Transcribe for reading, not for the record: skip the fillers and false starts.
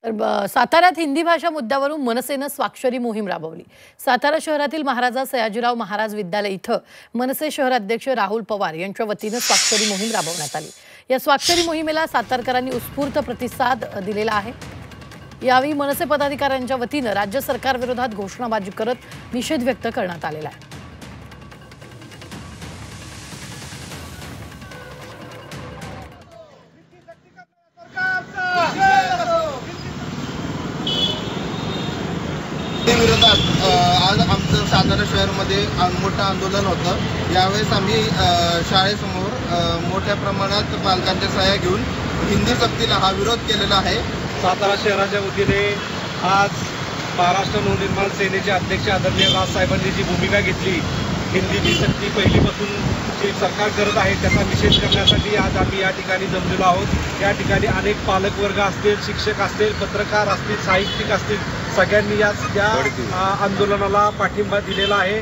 तर साताऱ्यात हिंदी भाषा मुद्द्यावरून मनसेनं स्वाक्षरी मोहीम राबवली। सातारा शहरातील महाराजा सयाजीराव महाराज विद्यालय इथं मनसे शहर अध्यक्ष राहुल पवार यांच्या वतीनं स्वाक्षरी मोहीम राबवण्यात आली। या स्वाक्षरी मोहिमेला सातारकरांनी उत्स्फूर्त प्रतिसाद दिलेला आहे। यावेळी मनसे पदाधिकाऱ्यांच्या वतीनं राज्य सरकारविरोधात घोषणाबाजी करत निषेध व्यक्त करण्यात आलेला आहे। विरोधात आज आमचं सातारा शहरामध्ये मोठं आंदोलन होतं। यावेळेस आम्ही शाळेसमोर मोठ्या प्रमाणात पालकांच्या सह्या घेऊन हिंदी सक्तीला हा विरोध केलेला आहे। सातारा शहराच्या वतीने आज महाराष्ट्र नवनिर्माण सेनेचे अध्यक्ष आदरणीय राजसाहेबांनी जी भूमिका घेतली, हिंदीची सक्ती पहिलीपासून जी सरकार करत आहे त्याचा निषेध करण्यासाठी आज आम्ही या ठिकाणी जमलेलो आहोत। या ठिकाणी अनेक पालकवर्ग असतील, शिक्षक असतील, पत्रकार असतील, साहित्यिक असतील, सगळ्यांनी या आंदोलनाला पाठिंबा दिलेला आहे।